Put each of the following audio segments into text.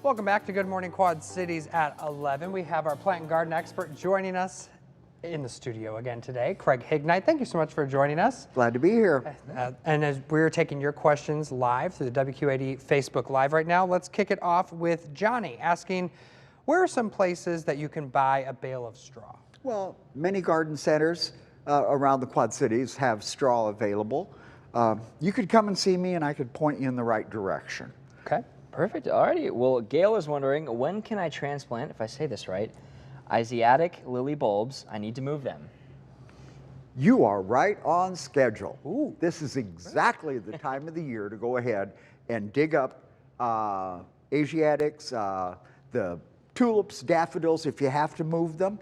Welcome back to Good Morning Quad Cities at 11. We have our plant and garden expert joining us in the studio again today, Craig Oct. Thank you so much for joining us. Glad to be here. And as we're taking your questions live through the WQAD Facebook Live right now, let's kick it off with Johnny asking, where are some places that you can buy a bale of straw? Well, many garden centers around the Quad Cities have straw available. You could come and see me and I could point you in the right direction. Okay. Perfect. Alrighty. Well, Gail is wondering, when can I transplant, if I say this right, Asiatic lily bulbs? I need to move them. You are right on schedule. Ooh. This is exactly the time of the year to go ahead and dig up Asiatics, the tulips, daffodils. If you have to move them,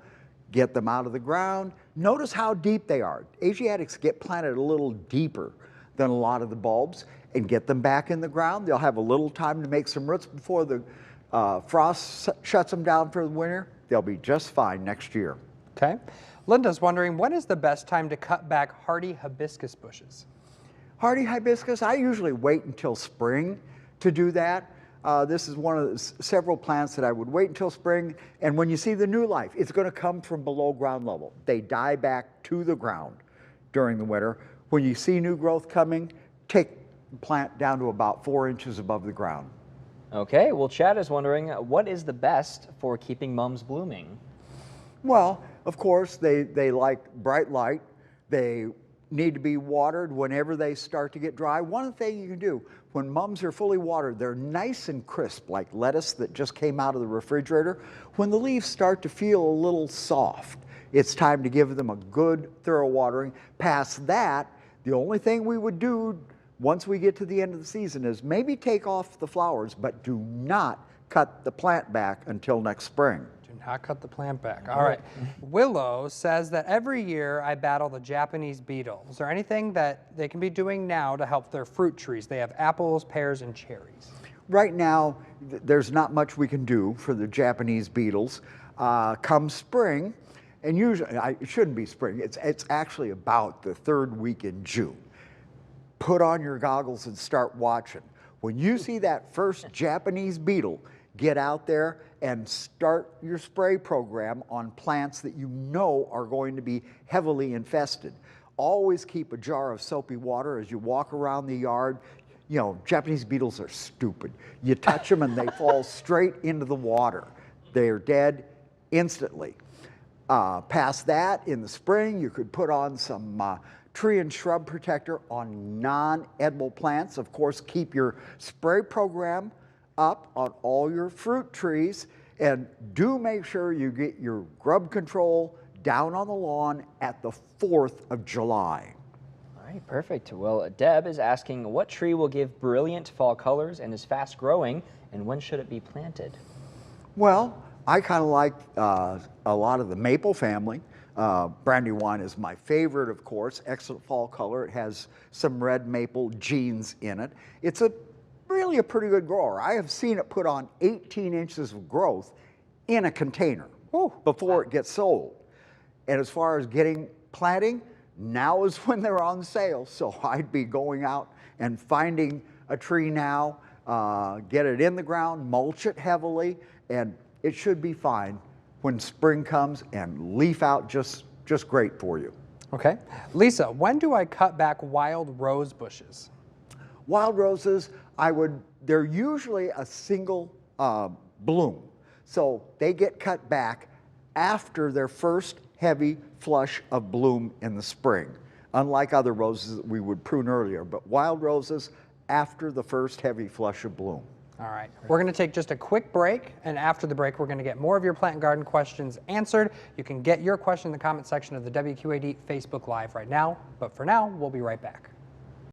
get them out of the ground. Notice how deep they are. Asiatics get planted a little deeper than a lot of the bulbs, and get them back in the ground. They'll have a little time to make some roots before the frost shuts them down for the winter. They'll be just fine next year. Okay. Linda's wondering, when is the best time to cut back hardy hibiscus bushes? Hardy hibiscus, I usually wait until spring to do that. This is one of the several plants that I would wait until spring, and when you see the new life, it's going to come from below ground level. They die back to the ground during the winter. When you see new growth coming, take the plant down to about 4 inches above the ground. Okay, well, Chad is wondering, what is the best for keeping mums blooming? Well, of course, they like bright light. They need to be watered whenever they start to get dry. One thing you can do, when mums are fully watered, they're nice and crisp, like lettuce that just came out of the refrigerator. When the leaves start to feel a little soft, it's time to give them a good, thorough watering. Past that, the only thing we would do once we get to the end of the season is maybe take off the flowers, but do not cut the plant back until next spring. Do not cut the plant back. All right. Willow says that every year I battle the Japanese beetle. Is there anything that they can be doing now to help their fruit trees? They have apples, pears, and cherries. Right now, there's not much we can do for the Japanese beetles. Come spring, and usually, it shouldn't be spring, it's actually about the third week in June. Put on your goggles and start watching. When you see that first Japanese beetle, get out there and start your spray program on plants that you know are going to be heavily infested. Always keep a jar of soapy water as you walk around the yard. You know, Japanese beetles are stupid. You touch them and they fall straight into the water. They're dead instantly. Past that, in the spring, you could put on some tree and shrub protector on non-edible plants. Of course, keep your spray program up on all your fruit trees, and do make sure you get your grub control down on the lawn at the 4th of July. All right, perfect. Well, Deb is asking, what tree will give brilliant fall colors and is fast growing, and when should it be planted? Well, I kind of like a lot of the maple family. Brandywine is my favorite, of course. Excellent fall color. It has some red maple genes in it. It's really a pretty good grower. I have seen it put on 18 inches of growth in a container before it gets sold. And as far as planting, now is when they're on sale. So I'd be going out and finding a tree now, get it in the ground, mulch it heavily, and it should be fine when spring comes and leaf out just great for you. Okay. Lisa, when do I cut back wild rose bushes? Wild roses, they're usually a single bloom. So they get cut back after their first heavy flush of bloom in the spring. Unlike other roses that we would prune earlier, but wild roses after the first heavy flush of bloom. All right, we're going to take just a quick break, and after the break, we're going to get more of your plant and garden questions answered. You can get your question in the comment section of the WQAD Facebook Live right now, but for now, we'll be right back.